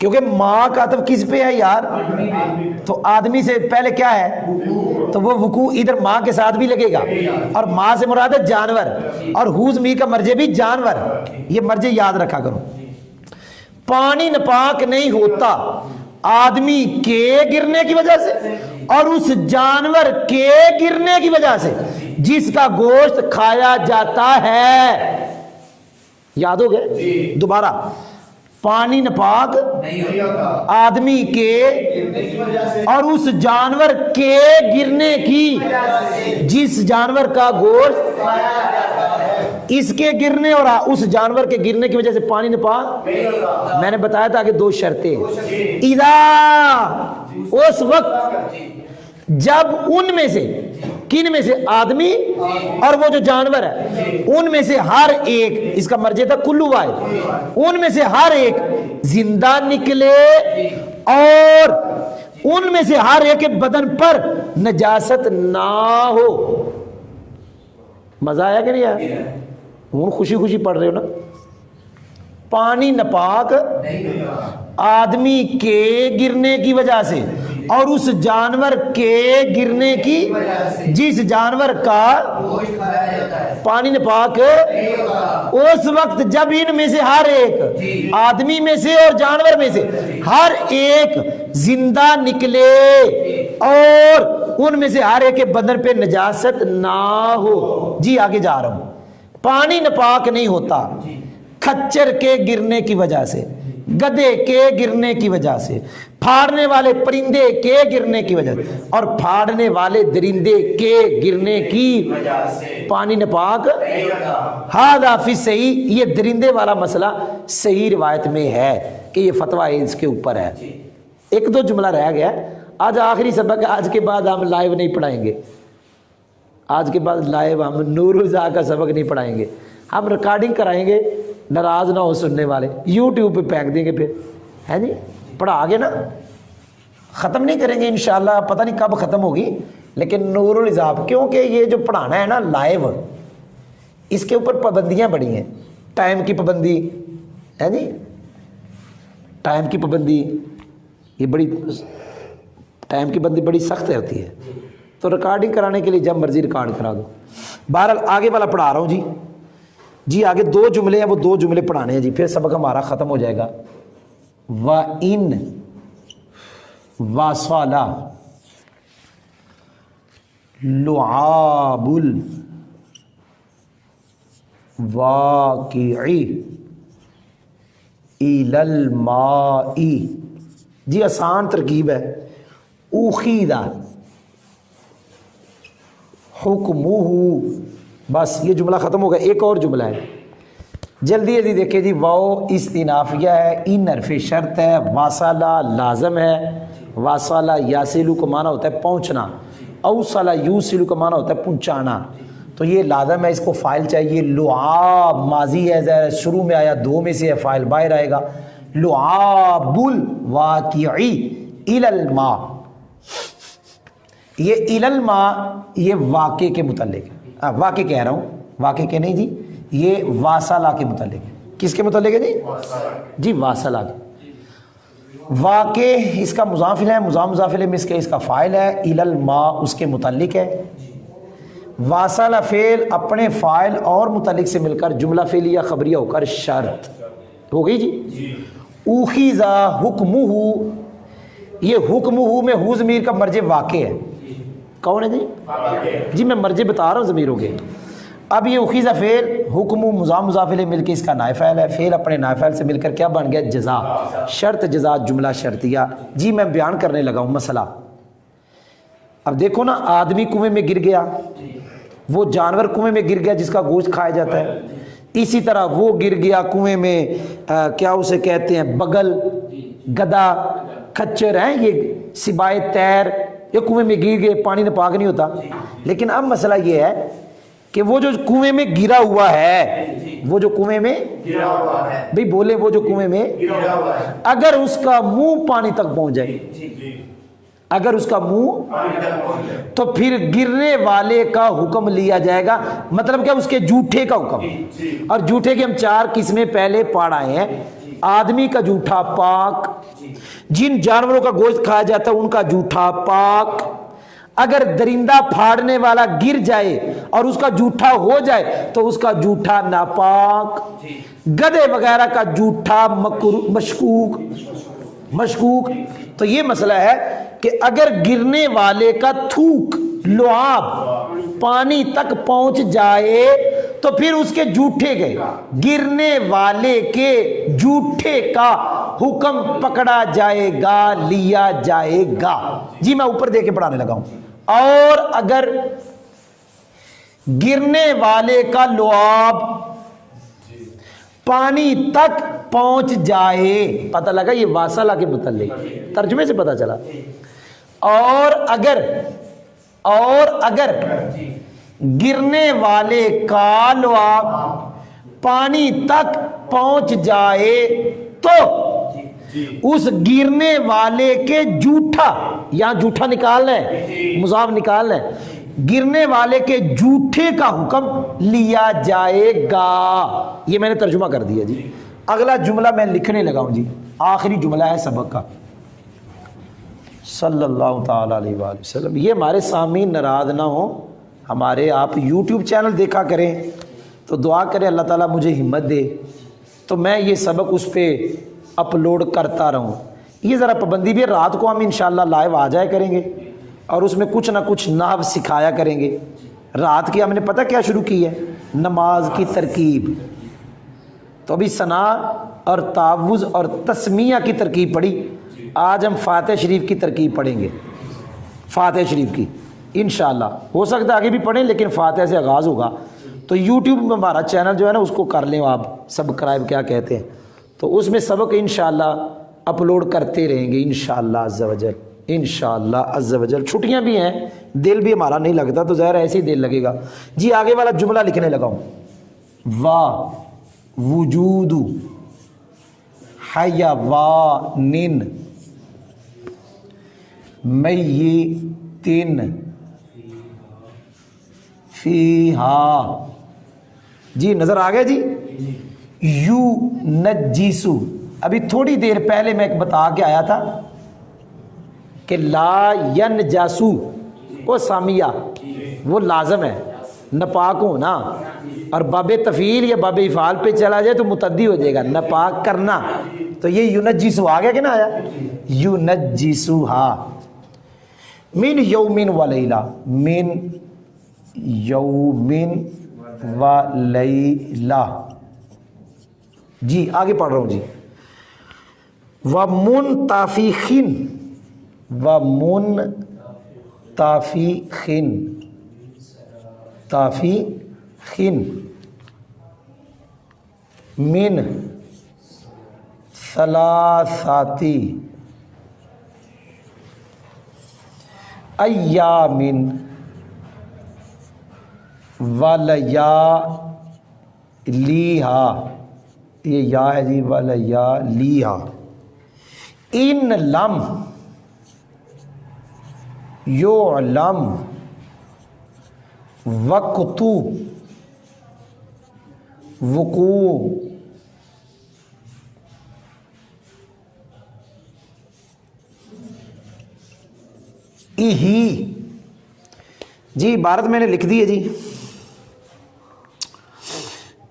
کیونکہ ماں کا عطف کس پہ ہے یار؟ تو آدمی سے پہلے کیا ہے؟ تو وہ وقوع ادھر ماں کے ساتھ بھی لگے گا، اور ماں سے مراد ہے جانور، اور ہو ضمیر کا مرجع بھی جانور، یہ مرجع یاد رکھا کرو۔ پانی ناپاک نہیں ہوتا آدمی کے گرنے کی وجہ سے اور اس جانور کے گرنے کی وجہ سے جس کا گوشت کھایا جاتا ہے۔ یاد ہو گئے؟ دوبارہ، پانی ناپاک آدمی کے اور اس جانور کے گرنے کی جس جانور کا گوشت اس کے گرنے اور اس جانور کے گرنے کی وجہ سے پانی ناپاک۔ میں نے بتایا تھا کہ دو شرطیں، اذا اس وقت جب ان میں سے، کن میں سے؟ آدمی اور وہ جو جانور ہے، ان میں سے ہر ایک، اس کا مرجع تھا کلو واحد، ان میں سے ہر ایک زندہ نکلے اور ان میں سے ہر ایک کے بدن پر نجاست نہ ہو۔ مزہ آیا کہ نہیں آیا؟ ہوں خوشی خوشی پڑھ رہے ہو نا؟ پانی ناپاک آدمی کے گرنے کی وجہ سے اور اس جانور کے گرنے کی جس جانور کا پانی ناپاک اس وقت جب ان میں سے ہر ایک، آدمی میں سے اور جانور میں سے ہر ایک زندہ نکلے اور ان میں سے ہر ایک کے بدن پہ نجاست نہ ہو۔ جی آگے جا رہا ہوں۔ پانی ناپاک نہیں ہوتا کھچر کے گرنے کی وجہ سے، گدھے کے گرنے کی وجہ سے، پھاڑنے والے پرندے کے گرنے کی وجہ سے اور پھاڑنے والے درندے کے گرنے کی وجہ سے پانی ناپاک۔ ھذا فی صحیح، یہ درندے والا مسئلہ صحیح روایت میں ہے کہ یہ فتویٰ اس کے اوپر ہے۔ ایک دو جملہ رہ گیا، آج آخری سبق ہے، آج کے بعد ہم لائیو نہیں پڑھائیں گے، آج کے بعد لائیو ہم نور الہدیٰ کا سبق نہیں پڑھائیں گے، ہم ریکارڈنگ کرائیں گے، ناراض نہ ہو سننے والے، یوٹیوب پہ پھینک دیں گے پھر، ہے جی؟ پڑھا گے نا، ختم نہیں کریں گے انشاءاللہ، پتہ نہیں کب ختم ہوگی، لیکن نور الہدیٰ، کیونکہ یہ جو پڑھانا ہے نا لائیو، اس کے اوپر پابندیاں بڑی ہیں، ٹائم کی پابندی ہے جی، ٹائم کی پابندی، یہ بڑی ٹائم کی پابندی بڑی سخت ہوتی ہے، تو ریکارڈنگ کرانے کے لیے جب مرضی ریکارڈ کرا دو۔ بہرحال آگے والا پڑھا رہا ہوں جی۔ جی آگے دو جملے ہیں، وہ دو جملے پڑھانے ہیں جی، پھر سبق ہمارا ختم ہو جائے گا۔ وَإِن وَصَلَ لُعَابُ الْوَاقِعِ إِلَى الْمَاءِ، جی آسان ترکیب ہے۔ اُخِذَ حُکْمُهُ، بس یہ جملہ ختم ہو گیا۔ ایک اور جملہ ہے، جلدی جلدی دیکھیں جی۔ واو استنافیہ ہے، ان حرف شرط ہے، واصلہ لازم ہے، واصلہ یاسلو کا معنی ہوتا ہے پہنچنا، اوصلہ یوصلو کا معنی ہوتا ہے پہنچانا، تو یہ لازم ہے، اس کو فاعل چاہیے۔ لعاب ماضی ہے، ظاہر شروع میں آیا، دو میں سے ہے، فاعل باہر آئے گا۔ لعاب الواقعی الی الماء، یہ الی الماء یہ واقع کے متعلق ہے، واقع کہہ رہا ہوں، واقع کے نہیں جی، یہ واصلہ کے متعلق ہے۔ کس کے متعلق ہے جی؟ جی واصلہ کے۔ واقع اس کا مضاف ہے، مضاف الیہ میں اس کا فاعل ہے، الی الماء اس کے متعلق ہے۔ واصلہ فعل اپنے فاعل اور متعلق سے مل کر جملہ فعلیہ خبریہ ہو کر شرط ہو گئی جی۔ اُخِذَ حُکْمُهُ، یہ حکمہ میں ہو ضمیر کا مرجع واقع ہے، کون ہے جی؟ جی میں مرجع بتا رہا ہوں، ضمیر ہو گئے۔ اب یہ اخیذ فعل، حکم مضاف الیہ مل کے اس کا نائب فاعل ہے، فعل اپنے نائب فاعل سے مل کر کیا بن گیا؟ جزا، شرط جزا جملہ شرطیہ۔ جی میں بیان کرنے لگا ہوں مسئلہ۔ اب دیکھو نا، آدمی کنویں میں گر گیا، وہ جانور کنویں میں گر گیا جس کا گوشت کھایا جاتا ہے، اسی طرح وہ گر گیا کنویں میں، کیا اسے کہتے ہیں، بغل، گدھا، کھچر ہیں، یہ سبائے تیر، یہ کنویں میں گر گئے، پانی ناپاک نہیں ہوتا۔ لیکن اب مسئلہ یہ ہے کہ وہ جو کنویں میں گرا ہوا ہے، وہ جو کنویں میں گرا ہوا ہے، بھئی بولے وہ جو کنویں میں گرا ہوا ہے، اگر اس کا منہ پانی تک پہنچ جائے، اگر اس کا منہ، تو پھر گرنے والے کا حکم لیا جائے گا، مطلب کیا؟ اس کے جھوٹے کا حکم۔ اور جھوٹے کی ہم 4 قسمیں پہلے پڑھ آئے ہیں، آدمی کا جوٹھا پاک، جن جانوروں کا گوشت کھایا جاتا ہے ان کا جوٹھا پاک، اگر درندہ پھاڑنے والا گر جائے اور اس کا جوٹھا ہو جائے تو اس کا جوٹھا ناپاک، گدھے وغیرہ کا جوٹھا مشکوک۔ تو یہ مسئلہ ہے کہ اگر گرنے والے کا تھوک، لعاب پانی تک پہنچ جائے تو پھر اس کے جوٹھے گئے، گرنے والے کے جوٹھے کا حکم پکڑا جائے گا، لیا جائے گا۔ جی میں اوپر دے کے پڑھانے لگا ہوں۔ اور اگر گرنے والے کا لعاب پانی تک پہنچ جائے، پتہ لگا یہ واصلہ کے متعلق ترجمے سے پتہ چلا، اور اگر گرنے والے کا لعاب پانی تک پہنچ جائے تو اس گرنے والے کے جوٹھا، یہاں جوٹھا نکالنا ہے، مضاف نکالنا ہے، گرنے والے کے جوٹھے کا حکم لیا جائے گا۔ یہ میں نے ترجمہ کر دیا جی۔ اگلا جملہ میں لکھنے لگا ہوں جی، آخری جملہ ہے سبق کا، صلی اللہ تعالی علیہ وآلہ وسلم۔ یہ ہمارے سامعین ناراض نہ ہوں، ہمارے آپ یوٹیوب چینل دیکھا کریں تو دعا کریں اللہ تعالیٰ مجھے ہمت دے تو میں یہ سبق اس پہ اپلوڈ کرتا رہوں۔ یہ ذرا پابندی بھی ہے، رات کو ہم انشاءاللہ لائیو آ جائے کریں گے اور اس میں کچھ نہ کچھ نحو سکھایا کریں گے۔ رات کی ہم نے پتہ کیا شروع کی ہے؟ نماز کی ترکیب۔ تو ابھی ثنا اور تعوذ اور تسمیہ کی ترکیب پڑھی، آج ہم فاتحہ شریف کی ترکیب پڑھیں گے، فاتحہ شریف کی انشاءاللہ۔ ہو سکتا ہے آگے بھی پڑھیں لیکن فاتحہ سے آغاز ہوگا۔ تو یوٹیوب میں ہمارا چینل جو ہے نا اس کو کر لیں آپ سبسکرائب، کیا کہتے ہیں، تو اس میں سبق انشاءاللہ اپلوڈ کرتے رہیں گے انشاءاللہ عز و جل، انشاءاللہ عز و جل۔ چھٹیاں بھی ہیں، دل بھی ہمارا نہیں لگتا تو ظاہر ایسے ہی دل لگے گا جی۔ آگے والا جملہ لکھنے لگا ہوں، وا وجود حیوان میت فیہا، جی نظر آ گیا جی۔ یو نجیسو، ابھی تھوڑی دیر پہلے میں ایک بتا کے آیا تھا کہ لا ینجاسو، وہ سامیہ وہ لازم ہے، ناپاک ہونا، اور باب تفعیل یا باب افعال پہ چلا جائے تو متعدی ہو جائے گا، ناپاک کرنا۔ تو یہ یونجسو آ گیا کہ نہ آیا؟ یونجسو ہا من یومن و لیلہ، من یومن و لیلہ۔ جی آگے پڑھ رہا ہوں جی۔ ومنتفخن، ومنتفخن، تافخن من ثلاثاتی ایامن ولیالیہا، یہ یا ہے جی، ولیالیہا، ان لم یعلم وقت وقوع ہی، جی عبارت میں نے لکھ دی ہے جی۔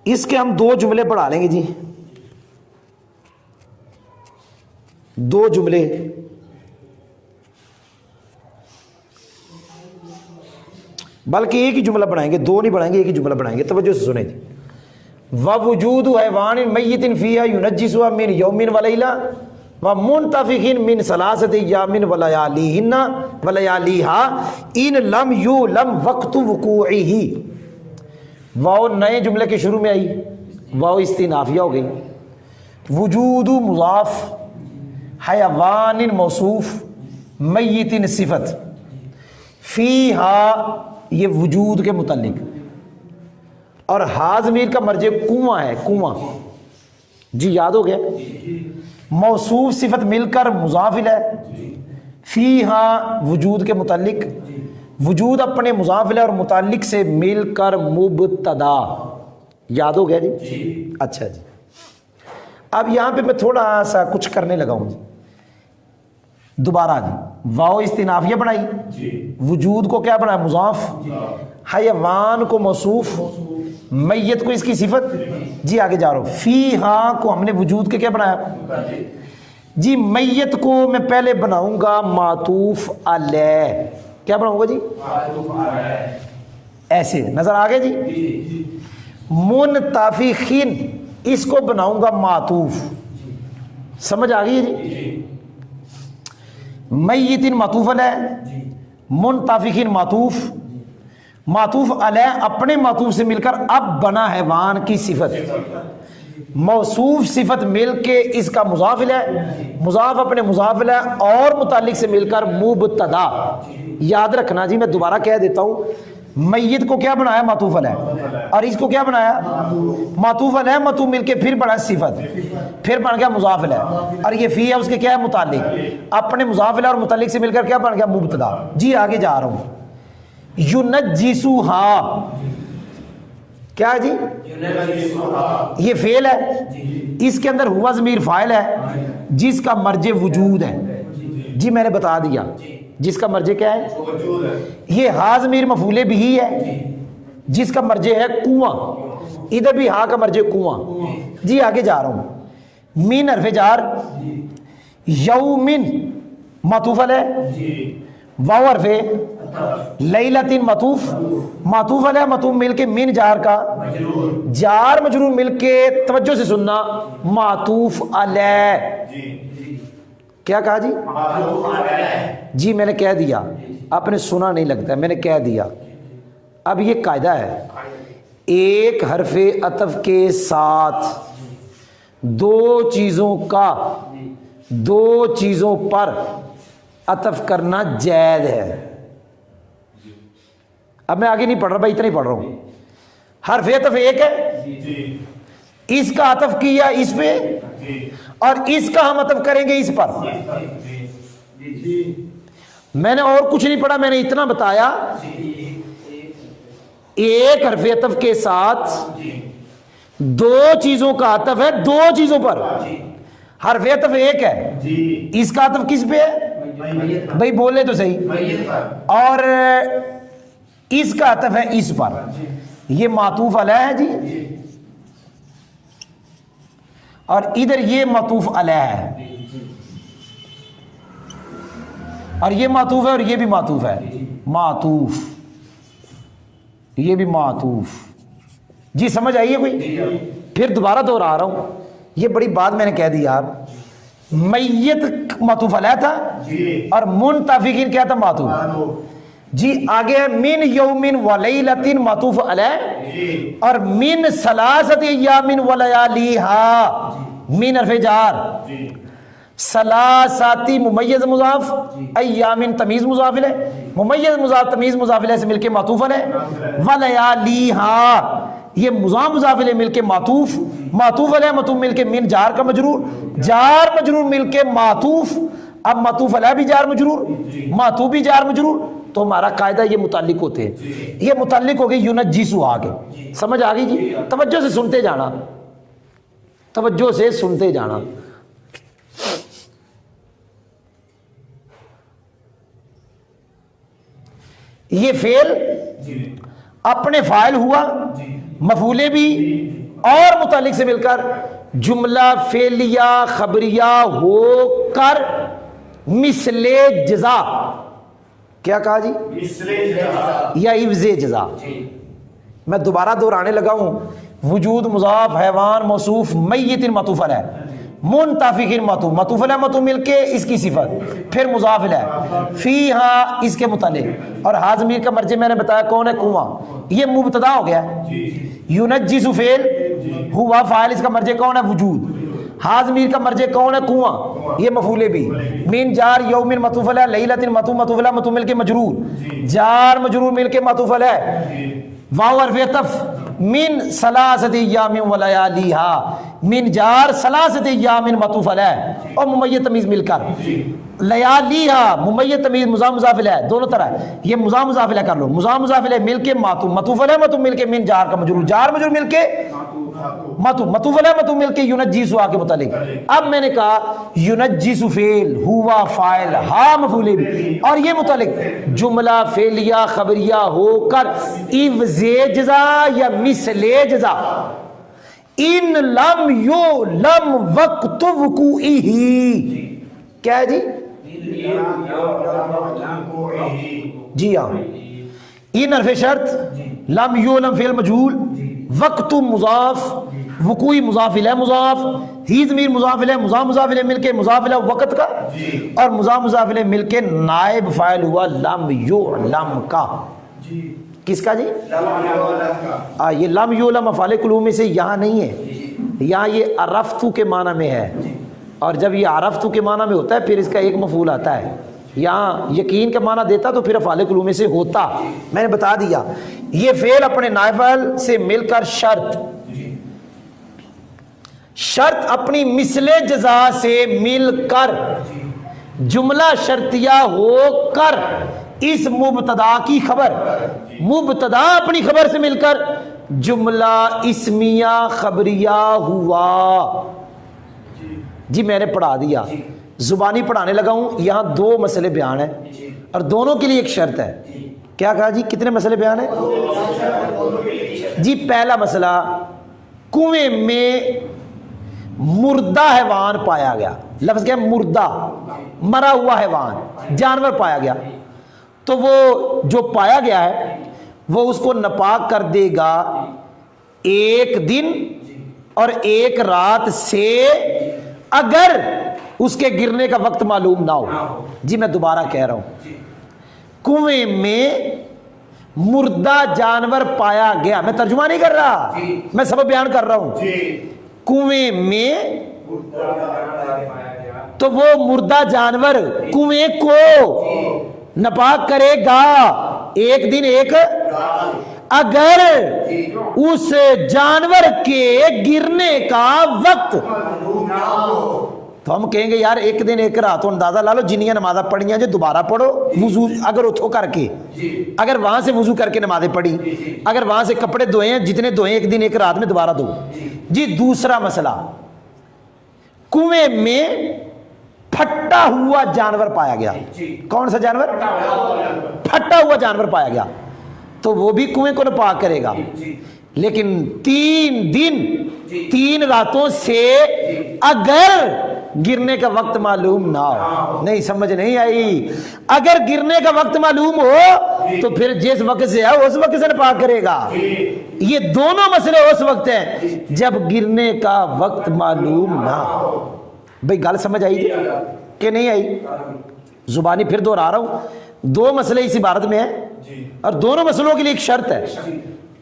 اس کے ہم دو جملے پڑھا لیں گے جی، دو جملے۔ بلکہ ایک ہی جملہ پڑھائیں گے، دو نہیں پڑھائیں گے، ایک ہی جملہ پڑھائیں گے، توجہ سے سنیں جی۔ ووجود حیوان میت فیہا ینجسها من یوم ولیلہ ومنتفخ من ثلاثۃ ایام ولیالیہن ولیالیہا ان لم یعلم وقت وقوعہ۔ واو نئے جملے کے شروع میں آئی، واو استئنافیہ ہو گئی۔ وجود مضاف، حیوان موصوف، میت صفت، فیہا یہ وجود کے متعلق، اور ہا ضمیر کا مرجع کنواں ہے، کنواں، جی یاد ہو گیا۔ موصوف صفت مل کر مضاف الیہ، فیہا وجود کے متعلق، وجود اپنے مضاف الیہ اور متعلق سے مل کر مبتدا، یاد ہو گیا جی؟ اچھا جی، اب یہاں پہ میں تھوڑا سا کچھ کرنے لگا ہوں جی. دوبارہ جی واو استنافیہ بنائی, وجود کو کیا بنایا مضاف, حیوان کو موصوف, میت کو اس کی صفت. جی آگے جا رہا ہوں. فی ہاں کو ہم نے وجود کے کیا بنایا جی, میت کو میں پہلے بناؤں گا معطوف علیہ. کیا بناؤں گا جی, ایسے نظر آگے جی. منتفخین اس کو بناؤں گا معطوف, سمجھ آ گئی جی. میتین معطوف علیہ, منتفخین معطوف, معطوف علیہ اپنے معطوف سے مل کر اب بنا حیوان کی صفت, موصوف صفت مل کے اس کا مضاف الیہ, مضاف اپنے مضاف الیہ اور متعلق سے مل کر مبتدا. یاد رکھنا جی میں دوبارہ کہہ دیتا ہوں, میت کو کیا بنایا معطوف علیہ, اور اس کو کیا بنایا معطوف علیہ, معطوف مل کے پھر بنا صفت, پھر بن گیا مضاف الیہ, اور یہ فی ہے اس کے کیا ہے متعلق, اپنے مضاف الیہ اور متعلق سے مل کر کیا بن گیا مبتدا. جی آگے جا رہا ہوں. ینجسوہا کیا ہے جی, یہ فعل ہے, اس کے اندر ہوا ضمیر فاعل ہے جس کا مرجع وجود ہے. جی میں نے بتا دیا جس کا مرجع کیا ہے, یہ ہا ضمیر مفعول بھی ہے جس کا مرجع ہے کنواں, ادھر بھی ہا کا مرجع کنواں. جی آگے جا رہا ہوں. من حرف جار, یومن معطوف علیہ, واو حرف لیلتن معطوف, معطوف علیہ معطوف مل کے من جار کا, جار مجرور مل کے توجہ سے سننا معطوف علیہ. کیا کہا جی, جی میں نے کہہ دیا, آپ نے سنا نہیں لگتا ہے, میں نے کہہ دیا. اب یہ قاعدہ ہے, ایک حرف عطف کے ساتھ دو چیزوں کا دو چیزوں پر عطف کرنا جائز ہے. اب میں آگے نہیں پڑھ رہا بھائی, اتنا ہی پڑھ رہا ہوں. حرف عطف ایک ہے, اس کا عطف کیا اس پہ, اور اس کا ہم عطف کریں گے اس پر. میں نے اور کچھ نہیں پڑھا, میں نے اتنا بتایا, ایک حرف عطف کے ساتھ دو چیزوں کا عطف ہے دو چیزوں پر. حرف عطف ایک ہے, اس کا عطف کس پہ ہے بھائی بولے تو صحیح, اور اس کا عطف ہے اس پر. یہ معطوف علیہ ہے جی, اور ادھر یہ معطوف علیہ ہے, اور یہ معطوف ہے اور یہ بھی معطوف ہے, معطوف یہ بھی معطوف. جی سمجھ آئیے کوئی, پھر دوبارہ دوہرا رہا ہوں, یہ بڑی بات میں نے کہہ دی یار. میت معطوف علیہ تھا اور منتفخین کیا تھا معطوف. جی آگے من یومن ولیلتن معطوف علیہ, اور من ثلاثت ایام ولیالیہا, من حرف جار, ثلاثاتی ممیز مضاف, ایامن تمیز مضاف الیہ, ممیز مضاف تمیز مضاف الیہ سے مل کے معطوف علیہ, ولیالیہا یہ مضاف مضاف الیہ مل کے معطوف, معطوف علیہ معطوف مل کے من جار کا مجرور, جار مجرور مل کے معطوف. اب معطوف علیہ بھی جار مجرور, معطوف بھی جار مجرور, تو ہمارا قاعدہ یہ متعلق ہوتے ہیں. یہ متعلق ہو گئی ینجسو آگے, سمجھ آ گئی جی. توجہ سے سنتے جانا, توجہ سے سنتے جانا. یہ فعل اپنے فاعل ہوا, مفعول بھی اور متعلق سے مل کر جملہ فعلیہ خبریہ ہو کر مثل جزا. کیا کہا جی, یا عوض جزا. میں دوبارہ دہرانے لگا ہوں. وجود مضاف, حیوان موصوف, میت معطوف علیہ, منتفخین معطوف, معطوف علیہ معطوف مل کے اس کی صفت, پھر مضاف علیہ, فی ہاں اس کے متعلق, اور ہا ضمیر کا مرجع میں نے بتایا کون ہے کنواں. یہ مبتدا ہو گیا. ینجسو فعل, ہوا فاعل, اس کا مرجع کون ہے وجود, ہا ضمیر کا مرجع کون ہے کنواں, یہ مفعول بھی, من جار یومن معطوف علیہ, لیلۃ معطوف معطوف علیہ معطوف مل کے مجرور, جار مجرور مل کے معطوف علیہ, واو حرف عطف من ثلاثت ایام ولیالیہا, من جار ثلاثت ایام معطوف علیہ, اور ممیز تمیز مل کر لیالیہا, ممیز تمیز مضاف مضاف الیہ دونوں طرح, یہ مضاف مضاف الیہ کر لو, مضاف مضاف الیہ مل کے معطوف, معطوف علیہ معطوف مل کے من جار کا مجرور, جار مجرور مل کے متو متو ولا متو مل کے ینجیسو آ کے متعلق. اب میں نے کہا ینجیسو فعل ہوا فاعل ہا مفعول بھی اور یہ متعلق جملہ فعلیہ خبریہ ہو کر عوض جزا یا مثل جزا ان لم یو لم وقت وقوعہ کیا ہے جی جی ہاں ان حرف شرط لم یو لم فعل مجہول وقت مضاف وقوعی مضاف الیہ مضاف ہی ضمیر مضاف الیہ مضاف الیہ مل کے مضاف الیہ وقت کا اور مضاف الیہ مل کے نائب فاعل ہوا لم یعلم کا. کس کا جی یہ لم یعلم افعال کلو میں سے یہاں نہیں ہے, یہاں یہ عرفتو کے معنی میں ہے اور جب یہ عرفتو کے معنی میں ہوتا ہے پھر اس کا ایک مفعول آتا ہے. یہاں یقین کا معنی دیتا تو پھر افعال کلو میں سے ہوتا. میں نے بتا دیا یہ فعل اپنے نائب فاعل سے مل کر شرط اپنی مثل جزا سے مل کر جملہ شرطیہ ہو کر اس مبتدا کی خبر مبتدا اپنی خبر سے مل کر جملہ اسمیہ خبریہ ہوا. جی میں نے پڑھا دیا, زبانی پڑھانے لگا ہوں. یہاں دو مسئلے بیان ہیں اور دونوں کے لیے ایک شرط ہے. کیا کہا جی کتنے مسئلے بیان ہیں جی؟ پہلا مسئلہ کنویں میں مردہ حیوان پایا گیا. لفظ کیا ہے مردہ, مرا ہوا حیوان جانور پایا گیا. تو وہ جو پایا گیا ہے وہ اس کو ناپاک کر دے گا ایک دن اور ایک رات سے اگر اس کے گرنے کا وقت معلوم نہ ہو. جی میں دوبارہ کہہ رہا ہوں, کنویں میں مردہ جانور پایا گیا. میں ترجمہ نہیں کر رہا, میں سبب بیان کر رہا ہوں. کنویں میں تو وہ مردہ جانور کنویں کو ناپاک کرے گا ایک دن ایک اگر اس جانور کے گرنے کا وقت. تو ہم کہیں گے یار ایک دن ایک رات اندازہ لا لو جنیاں نمازیں پڑھیاں جو دوبارہ پڑھو وضو اگر اتھو کر کے, اگر وہاں سے وضو کر کے نمازیں پڑھی, اگر وہاں سے کپڑے دھوئے ہیں جتنے دھوئے ایک دن ایک رات میں دوبارہ دھو. جی دوسرا مسئلہ کنویں میں پھٹا ہوا جانور پایا گیا. کون سا جانور؟ پھٹا ہوا جانور پایا گیا. تو وہ بھی کنویں کو ناپاک کرے گا لیکن 3 دن 3 راتوں سے اگر گرنے کا وقت معلوم نہ ہو. نہیں سمجھ نہیں آئی؟ اگر گرنے کا وقت معلوم ہو تو پھر جس وقت سے ہے اس وقت سے ناپاک کرے گا. یہ دونوں مسئلے اس وقت ہیں جب گرنے کا وقت معلوم نہ ہو. بھئی گل سمجھ آئی جی کہ نہیں آئی؟ زبانی پھر دوہرا رہا ہوں, 2 مسئلے اس عبارت میں ہیں اور دونوں مسئلوں کے لیے ایک شرط ہے.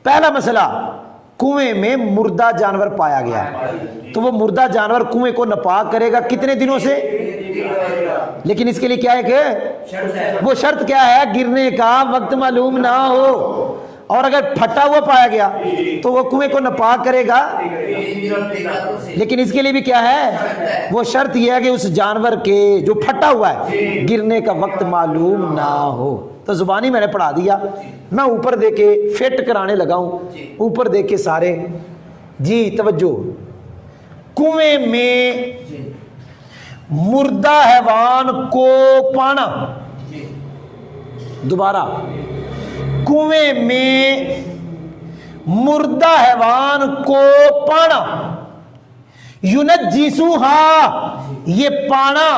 پہلا مسئلہ کنویں میں مردہ جانور پایا گیا تو وہ مردہ جانور کنویں کو ناپاک کرے گا کتنے دنوں سے؟ لیکن اس کے لیے کیا ہے کہ وہ شرط کیا ہے؟ گرنے کا وقت معلوم نہ ہو. اور اگر پھٹا ہوا پایا گیا تو وہ کنویں کو ناپاک کرے گا لیکن اس کے لیے بھی کیا ہے؟ وہ شرط یہ ہے کہ اس جانور کے جو پھٹا ہوا ہے گرنے کا وقت معلوم نہ ہو. تو زبانی میں نے پڑھا دیا. میں اوپر دے کے فٹ کرانے لگا ہوں, اوپر دے کے سارے. جی توجہ, کنویں میں مردہ حیوان کو پانا. دوبارہ, کنویں میں مردہ حیوان کو پانا. ینجیسوہا, یہ پانا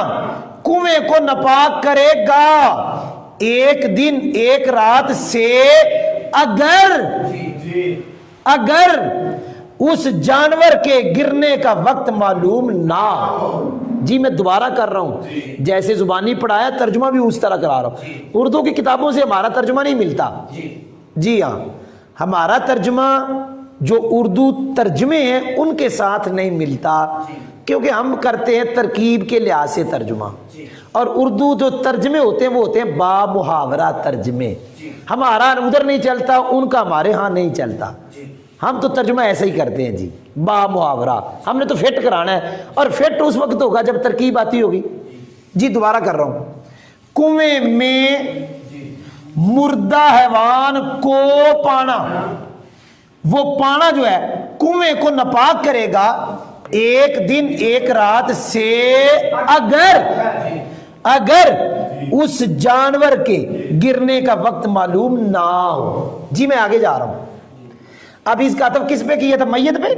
کنویں کو ناپاک کرے گا ایک دن ایک رات سے اگر اس جانور کے گرنے کا وقت معلوم نہ ہو. جی میں دوبارہ کر رہا ہوں, جیسے زبانی پڑھایا ترجمہ بھی اس طرح کرا رہا ہوں. اردو کی کتابوں سے ہمارا ترجمہ نہیں ملتا. جی ہاں, ہمارا ترجمہ جو اردو ترجمے ہیں ان کے ساتھ نہیں ملتا کیونکہ ہم کرتے ہیں ترکیب کے لحاظ سے ترجمہ, اور اردو جو ترجمے ہوتے ہیں وہ ہوتے ہیں با محاورہ ترجمے. ہمارا ادھر نہیں چلتا, ان کا ہمارے ہاں نہیں چلتا. ہم تو ترجمہ ایسا ہی کرتے ہیں جی, با محاورہ. ہم نے تو فٹ کرانا ہے اور فٹ اس وقت ہوگا جب ترکیب آتی ہوگی. جی دوبارہ کر رہا ہوں, کنویں میں مردہ حیوان کو پانا. وہ پانا جو ہے کنویں کو ناپاک کرے گا ایک دن ایک رات سے اگر اس جانور کے گرنے کا وقت معلوم نہ ہو. جی میں آگے جا رہا ہوں. اب اس کا عطف کس پہ کیا تھا؟ میت پہ.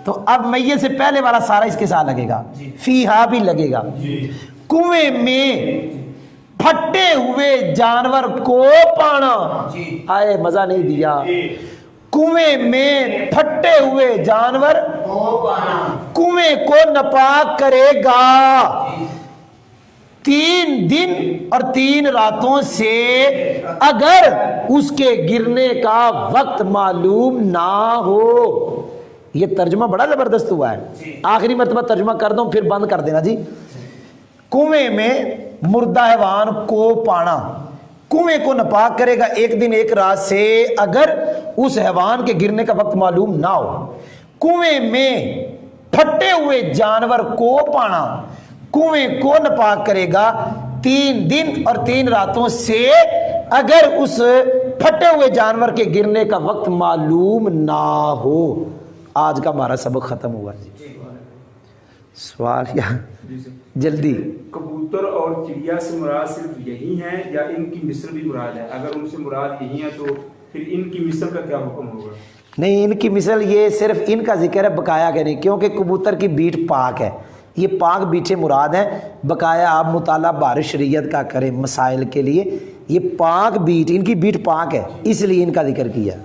تو اب میت سے پہلے والا سارا اس کے ساتھ لگے گا, فیہا بھی لگے گا. کنویں میں پھٹے ہوئے جانور کو پانا. آئے مزہ نہیں دیا. کنویں میں پھٹے ہوئے جانور کنویں کو ناپاک کرے گا 3 دن اور 3 راتوں سے اگر اس کے گرنے کا وقت معلوم نہ ہو. یہ ترجمہ بڑا زبردست ہوا ہے. آخری مرتبہ ترجمہ کر دوں پھر بند کر دینا جی. کنویں میں مردہ حیوان کو پانا کنویں کو ناپاک کرے گا 1 دن 1 رات سے اگر اس حیوان کے گرنے کا وقت معلوم نہ ہو. کنویں میں پھٹے ہوئے جانور کو پانا کنویں کو ناپاک کرے گا 3 دن اور 3 راتوں سے اگر اس پھٹے ہوئے جانور کے گرنے کا وقت معلوم نہ ہو. آج کا ہمارا سبق ختم ہوا جی. سوال یا جلدی. کبوتر اور چڑیا سے مراد صرف یہی ہیں یا ان کی مثل بھی مراد ہے؟ اگر ان سے مراد یہی ہے تو پھر ان کی مثل کا کیا حکم ہوگا؟ نہیں, ان کی مثل یہ صرف ان کا ذکر ہے, بقایا کہ نہیں, کیونکہ کبوتر کی بیٹ پاک ہے. یہ پاک بیٹیں مراد ہیں. بقایا آپ مطالعہ بار شریعت کا کریں مسائل کے لیے. یہ پاک بیٹ, ان کی بیٹ پاک ہے, اس لیے ان کا ذکر کیا.